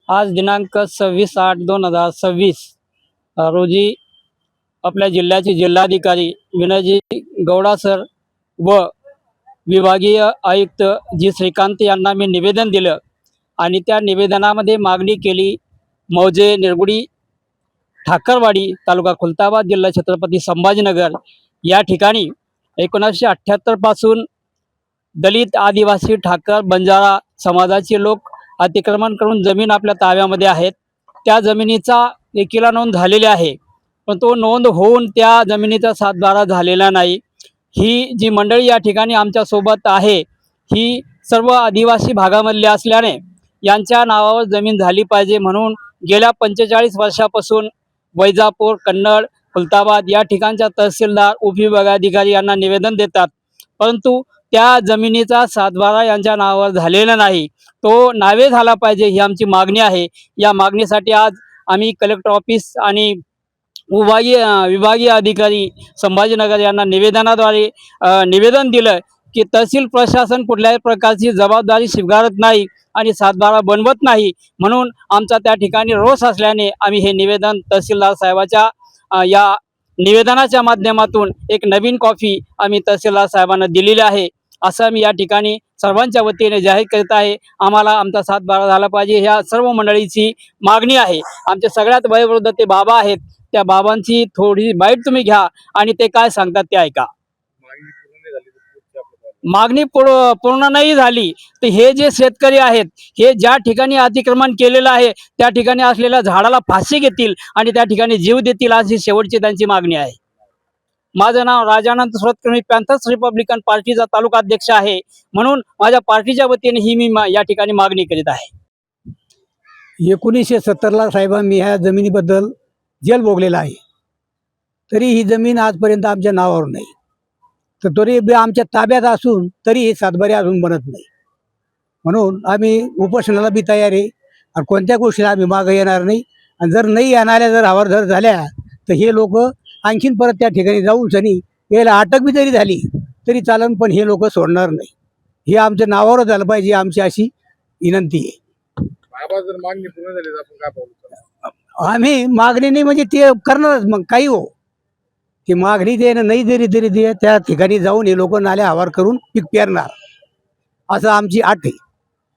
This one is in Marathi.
आज दिनांक 26/8/2026 रोजी आपल्या जिल्ह्याचे जिल्हाधिकारी विनयजी गौडा सर व विभागीय आयुक्त जी श्रीकांत यांना मी निवेदन दिलं आणि त्या निवेदनामध्ये मागणी केली मौजे निरगुडी ठाकरवाडी तालुका खुलताबाद जिल्हा छत्रपती संभाजीनगर या ठिकाणी 1978 पासून दलित आदिवासी ठाकर बंजारा समाजाचे लोक अतिक्रमण करून जमीन आपल्या ताब्यामध्ये आहेत। त्या जमिनीचा एकीला नोंद झालेली आहे, पण तो नोंद होऊन त्या जमिनीचा सातबारा झालेला नाही। ही जी मंडळी या ठिकाणी आमच्या सोबत आहे ही सर्व आदिवासी भागामधली असल्याने यांच्या नावावर जमीन झाली पाहिजे म्हणून गेल्या 45 वर्षापासून वैजापूर कन्नड खुलताबाद या ठिकाणच्या तहसीलदार उपविभागाधिकारी यांना निवेदन देतात, परंतु त्या जमिनीचा सातबारा यांच्या नावावर झालेला नाही। तो नावे झाला पाहिजे ही आमची मागणी आहे। या मागणीसाठी आज आम्ही कलेक्टर ऑफिस आणि विभागीय अधिकारी संभाजीनगर यांना निवेदनाद्वारे निवेदन दिलं की तहसील प्रशासन कुठल्याही प्रकारची जबाबदारी स्वीकारत नाही आणि सातबारा बनवत नाही, म्हणून आमचा त्या ठिकाणी रोष असल्याने आम्ही हे निवेदन तहसीलदार साहेबाच्या या निवेदनाच्या माध्यमातून एक नवीन कॉपी आम्ही तहसीलदार साहेबांना दिलेली आहे, असं मी या ठिकाणी सर्वांच्या वतीने जाहीर करत आहे। आम्हाला आमचा सातबारा झाला पाहिजे ह्या सर्व मंडळीची मागणी आहे। आमचे सगळ्यात वयोवृद्ध ते बाबा आहेत, त्या बाबांची थोडी बाईट तुम्ही घ्या आणि ते काय सांगतात ते ऐका। मागणी पूर्ण नाही झाली तर हे जे शेतकरी आहेत हे ज्या ठिकाणी अतिक्रमण केलेलं आहे त्या ठिकाणी असलेल्या झाडाला फाशी घेतील आणि त्या ठिकाणी जीव देतील अशी शेवटची त्यांची मागणी आहे। माझं नाव राजानंद सुरतकर्णी पॅन्थर्स रिपब्लिकन पार्टीचा तालुका अध्यक्ष आहे, म्हणून माझ्या पार्टीच्या वतीने ही मी या ठिकाणी मागणी करीत आहे। 1970ला साहेबांनी ह्या जमिनीबद्दल जेल भोगलेला आहे, तरी ही जमीन आजपर्यंत आमच्या नावावर नाही, तर तरी आमच्या ताब्यात असून तरी हे सातबारे अजून बनत नाही। म्हणून आम्ही उपोषणाला बी तयार आहे आणि कोणत्या गोष्टीला आम्ही मागं येणार नाही। आणि जर नाही येणाऱ्या जर हवारधर झाल्या तर हे लोक आणखीन परत त्या ठिकाणी जाऊन सनी याला अटक बी जरी झाली तरी चालन, पण हे लोक सोडणार नाही। हे आमच्या नावावर झालं पाहिजे आमची अशी विनंती आहे। जर मागणी पूर्ण झाली तर आपण काय पाहू? आम्ही मागणी नाही म्हणजे ते करणारच, मग काही हो ती मागणी दे नाही जरी तरी दे त्या ठिकाणी जाऊन हे लोक नाल्या हवार करून पीक पेरणार असं आमची अट आहे।